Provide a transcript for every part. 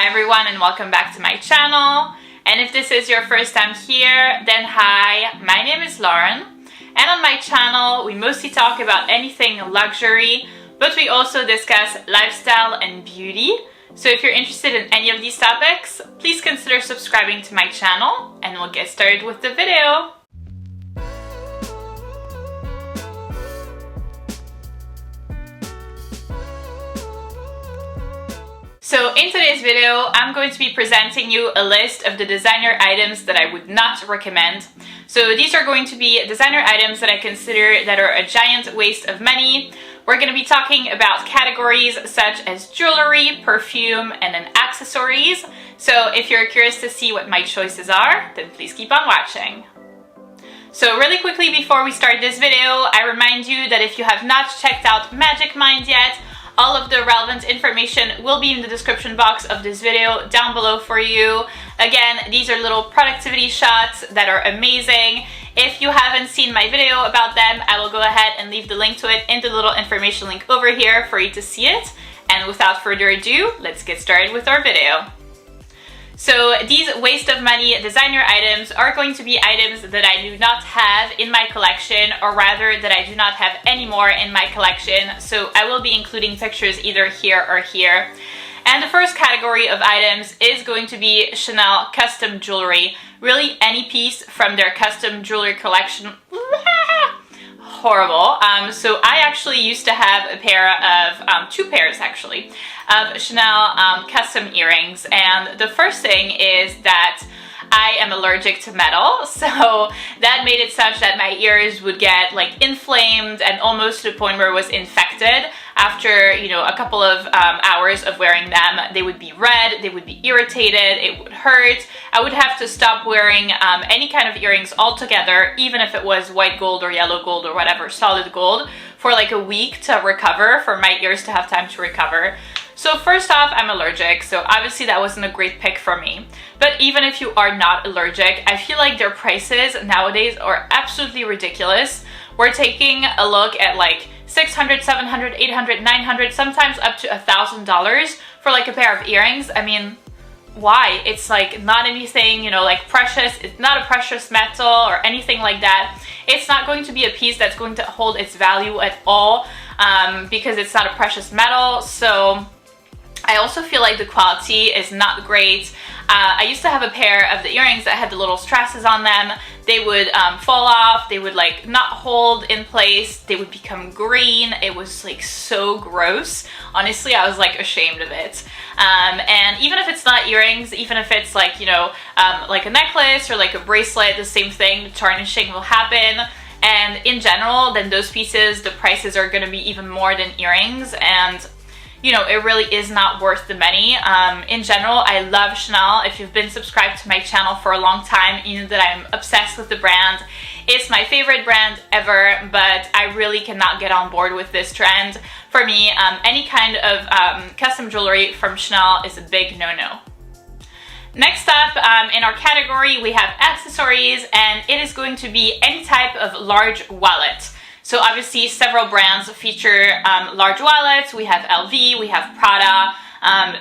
everyone, and welcome back to my channel. And if this is your first time here, then hi, my name is Lauren, and on my channel we mostly talk about anything luxury, but we also discuss lifestyle and beauty. So if you're interested in any of these topics, please consider subscribing to my channel, and we'll get started with the video. So in today's video, I'm going to be presenting you a list of the designer items that I would not recommend. So these are going to be designer items that I consider that are a giant waste of money. We're going to be talking about categories such as jewelry, perfume, and then accessories. So if you're curious to see what my choices are, then please keep on watching. So really quickly before we start this video, I remind you that if you have not checked out Magic Mind yet, all of the relevant information will be in the description box of this video down below for you. Again, these are little productivity shots that are amazing. If you haven't seen my video about them, I will go ahead and leave the link to it in the little information link over here for you to see it. And without further ado, let's get started with our video. So these waste of money designer items are going to be items that I do not have in my collection, or rather that I do not have anymore in my collection. So I will be including pictures either here or here. And the first category of items is going to be Chanel custom jewelry. Really any piece from their custom jewelry collection. Horrible. So I actually used to have a pair of, two pairs actually, of Chanel custom earrings, and the first thing is that I am allergic to metal, so that made it such that my ears would get like inflamed and almost to the point where it was infected. After, you know, a couple of hours of wearing them, they would be red, they would be irritated, it would hurt. I would have to stop wearing any kind of earrings altogether, even if it was white gold or yellow gold or whatever, solid gold, for like a week to recover, for my ears to have time to recover. So first off, I'm allergic, so obviously that wasn't a great pick for me. But even if you are not allergic, I feel like their prices nowadays are absolutely ridiculous. We're taking a look at like $600, $700, $800, $900, sometimes up to $1,000 for like a pair of earrings. I mean, why? It's like not anything, you know, like precious. It's not a precious metal or anything like that. It's not going to be a piece that's going to hold its value at all because it's not a precious metal. So I also feel like the quality is not great. I used to have a pair of the earrings that had the little strassers on them. They would fall off, they would like not hold in place, they would become green. It was like so gross. Honestly, I was like ashamed of it. And even if it's not earrings, even if it's like, you know, like a necklace or like a bracelet, the same thing, the tarnishing will happen. And in general, then those pieces, the prices are gonna be even more than earrings, and you know, it really is not worth the money. In general, I love Chanel. If you've been subscribed to my channel for a long time, you know that I'm obsessed with the brand. It's my favorite brand ever, but I really cannot get on board with this trend. For me, any kind of custom jewelry from Chanel is a big no-no. Next up in our category, we have accessories, and it is going to be any type of large wallet. So obviously several brands feature large wallets. We have LV, we have Prada.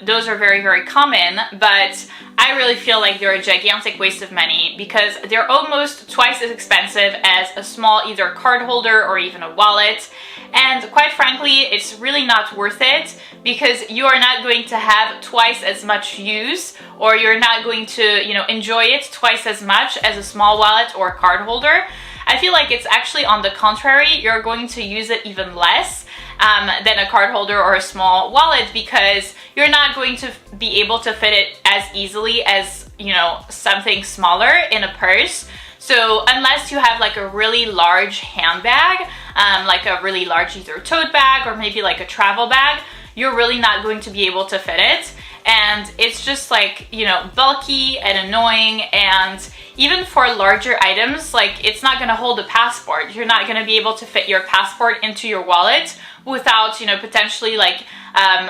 Those are very, very common, but I really feel like they're a gigantic waste of money because they're almost twice as expensive as a small either card holder or even a wallet. And quite frankly, it's really not worth it because you are not going to have twice as much use, or you're not going to, you know, enjoy it twice as much as a small wallet or a card holder. I feel like it's actually on the contrary, you're going to use it even less than a card holder or a small wallet because you're not going to be able to fit it as easily as, you know, something smaller in a purse. So unless you have like a really large handbag, like a really large either tote bag or maybe like a travel bag, you're really not going to be able to fit it. And it's just like, you know, bulky and annoying, and even for larger items, like it's not going to hold a passport. You're not going to be able to fit your passport into your wallet without, you know, potentially like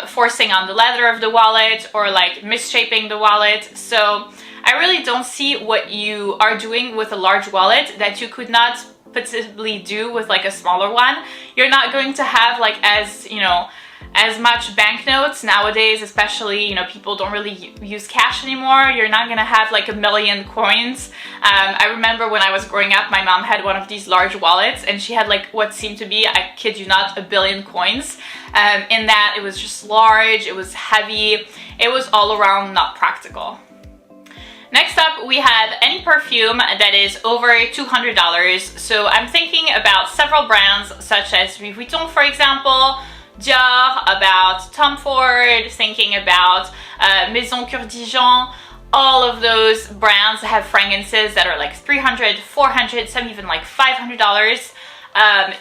forcing on the leather of the wallet or like misshaping the wallet. So I really don't see what you are doing with a large wallet that you could not possibly do with like a smaller one. You're not going to have like as, you know, as much banknotes nowadays, especially, you know, people don't really use cash anymore. You're not gonna have like a million coins. I remember when I was growing up, my mom had one of these large wallets and she had like what seemed to be, I kid you not, 1 billion coins. In that it was just large, it was heavy, it was all around not practical. Next up, we have any perfume that is over $200. So I'm thinking about several brands such as Louis Vuitton, for example, Dior, about Tom Ford, thinking about Maison Coeur d'Ijon. All of those brands have fragrances that are like $300, $400, some even like $500.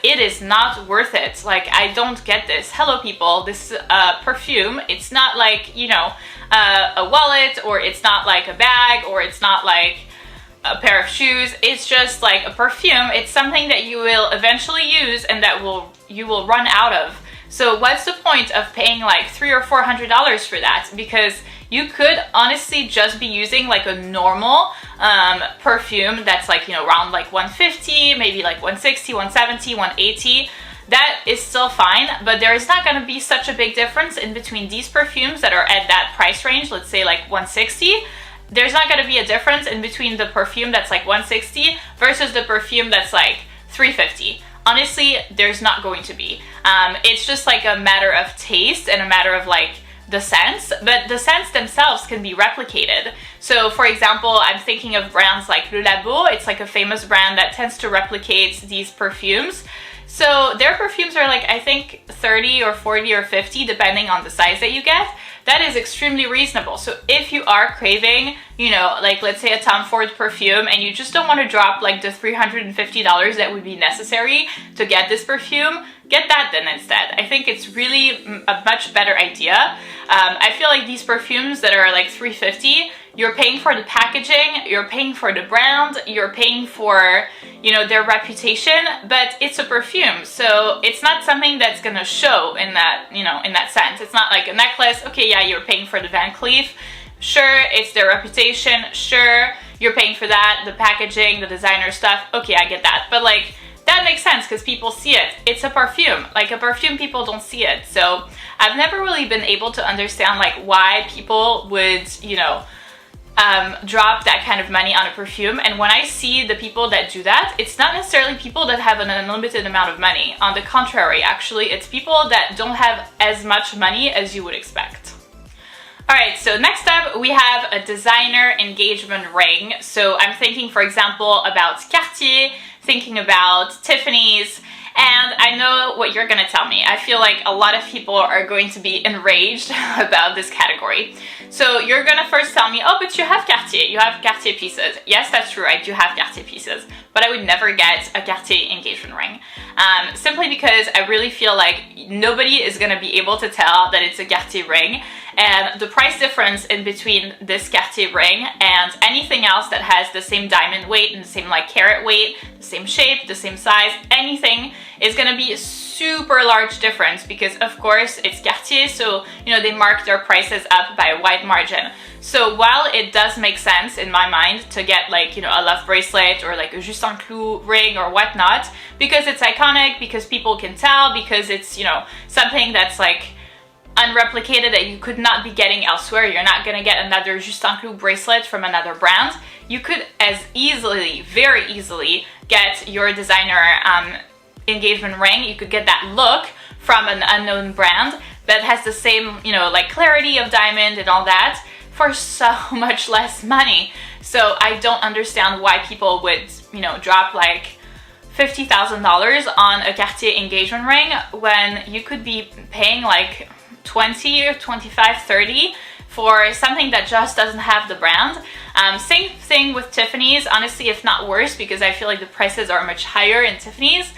It is not worth it. Like, I don't get this. Hello people, this is a perfume. It's not like, you know, a wallet, or it's not like a bag, or it's not like a pair of shoes. It's just like a perfume. It's something that you will eventually use and that you will run out of. So what's the point of paying like $300 or $400 for that? Because you could honestly just be using like a normal perfume that's like, you know, around like $150, maybe like $160, $170, $180. That is still fine, but there is not going to be such a big difference in between these perfumes that are at that price range, let's say like $160. There's not going to be a difference in between the perfume that's like $160 versus the perfume that's like $350. Honestly, there's not going to be. It's just like a matter of taste and a matter of like the scents, but the scents themselves can be replicated. So for example, I'm thinking of brands like Le Labo. It's like a famous brand that tends to replicate these perfumes. So their perfumes are like, I think 30 or 40 or 50 depending on the size that you get. That is extremely reasonable. So if you are craving, you know, like let's say a Tom Ford perfume and you just don't want to drop like the $350 that would be necessary to get this perfume, get that then instead. I think it's really a much better idea. I feel like these perfumes that are like $350, you're paying for the packaging, you're paying for the brand, you're paying for, you know, their reputation, but it's a perfume. So it's not something that's gonna show in that, you know, in that sense. It's not like a necklace. Okay, yeah, you're paying for the Van Cleef. Sure, it's their reputation. Sure, you're paying for that, the packaging, the designer stuff. Okay, I get that. But like, that makes sense because people see it. It's a perfume. Like a perfume, people don't see it. So I've never really been able to understand like why people would, you know, drop that kind of money on a perfume. And when I see the people that do that, it's not necessarily people that have an unlimited amount of money. On the contrary, actually, it's people that don't have as much money as you would expect. Alright, so next up we have a designer engagement ring. So I'm thinking, for example, about Cartier, thinking about Tiffany's, and I know what you're gonna tell me. I feel like a lot of people are going to be enraged about this category. So you're gonna first tell me, oh, but you have Cartier, you have Cartier pieces. Yes, that's true, I do have Cartier pieces, but I would never get a Cartier engagement ring. Simply because I really feel like nobody is gonna be able to tell that it's a Cartier ring. And the price difference in between this Cartier ring and anything else that has the same diamond weight and the same like carat weight, the same shape, the same size, anything is gonna be a super large difference because of course it's Cartier, so you know they mark their prices up by a wide margin. So while it does make sense in my mind to get like, you know, a love bracelet or like a Juste un Clou ring or whatnot, because it's iconic, because people can tell, because it's, you know, something that's like unreplicated that you could not be getting elsewhere. You're not gonna get another Juste un Clou bracelet from another brand. You could as easily, very easily, get your designer engagement ring. You could get that look from an unknown brand that has the same, you know, like clarity of diamond and all that for so much less money. So I don't understand why people would, you know, drop like $50,000 on a Cartier engagement ring when you could be paying like 20 or 25, 30 for something that just doesn't have the brand. Same thing with Tiffany's, honestly, if not worse, because I feel like the prices are much higher in Tiffany's.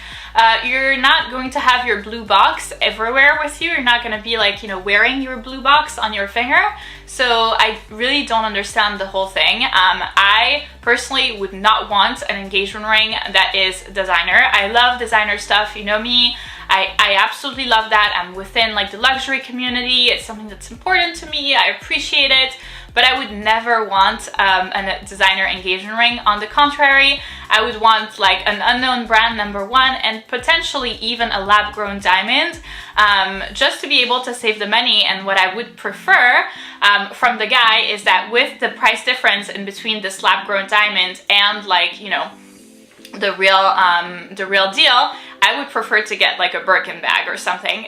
You're not going to have your blue box everywhere with you. You're not going to be like, you know, wearing your blue box on your finger. So I really don't understand the whole thing. I personally would not want an engagement ring that is designer. I love designer stuff, you know me. I absolutely love that. I'm within like the luxury community. It's something that's important to me. I appreciate it. but I would never want a designer engagement ring. On the contrary, I would want like an unknown brand, number one, and potentially even a lab-grown diamond, just to be able to save the money. And what I would prefer from the guy is that with the price difference in between this lab-grown diamond and, like, you know, the real deal, I would prefer to get like a Birkin bag or something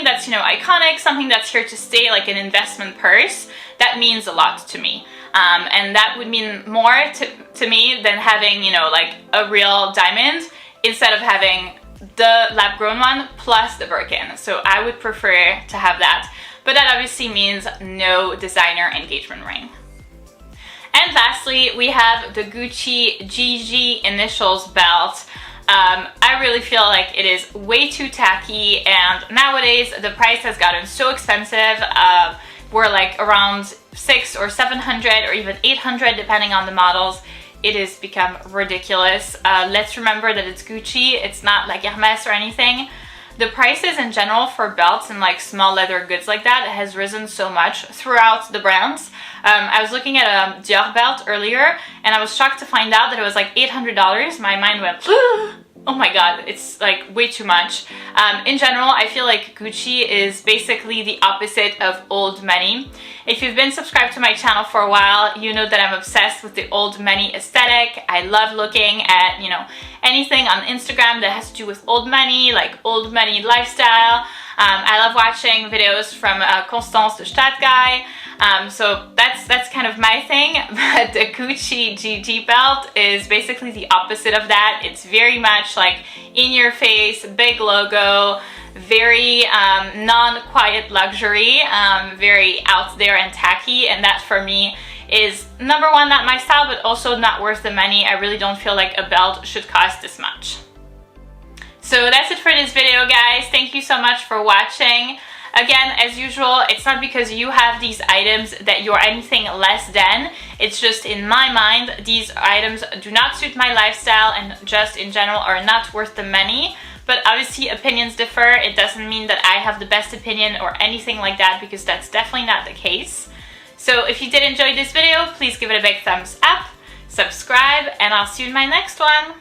that's, you know, iconic, something that's here to stay, like an investment purse. That means a lot to me, and that would mean more to me than having, you know, like a real diamond instead of having the lab-grown one plus the Birkin. So I would prefer to have that, but that obviously means no designer engagement ring. And lastly, we have the Gucci GG initials belt. I really feel like it is way too tacky, and nowadays the price has gotten so expensive. We're like around $600 or $700 or even $800 depending on the models. It has become ridiculous. Let's remember that it's Gucci, it's not like Hermes or anything. The prices in general for belts and like small leather goods like that has risen so much throughout the brands. I was looking at a Dior belt earlier and I was shocked to find out that it was like $800. My mind went, oh my god, it's like way too much. In general, I feel like Gucci is basically the opposite of old money. If you've been subscribed to my channel for a while, you know that I'm obsessed with the old money aesthetic. I love looking at, you know, anything on Instagram that has to do with old money, like old money lifestyle. I love watching videos from Constance, the Stadt guy. So that's kind of my thing, but the Gucci GG belt is basically the opposite of that. It's very much like in your face, big logo, very non-quiet luxury, very out there and tacky, and that for me is number one, not my style, but also not worth the money. I really don't feel like a belt should cost this much. So that's it for this video, guys. Thank you so much for watching. Again, as usual, it's not because you have these items that you're anything less than. It's just in my mind, these items do not suit my lifestyle and just in general are not worth the money. But obviously opinions differ. It doesn't mean that I have the best opinion or anything like that, because that's definitely not the case. So if you did enjoy this video, please give it a big thumbs up, subscribe, and I'll see you in my next one.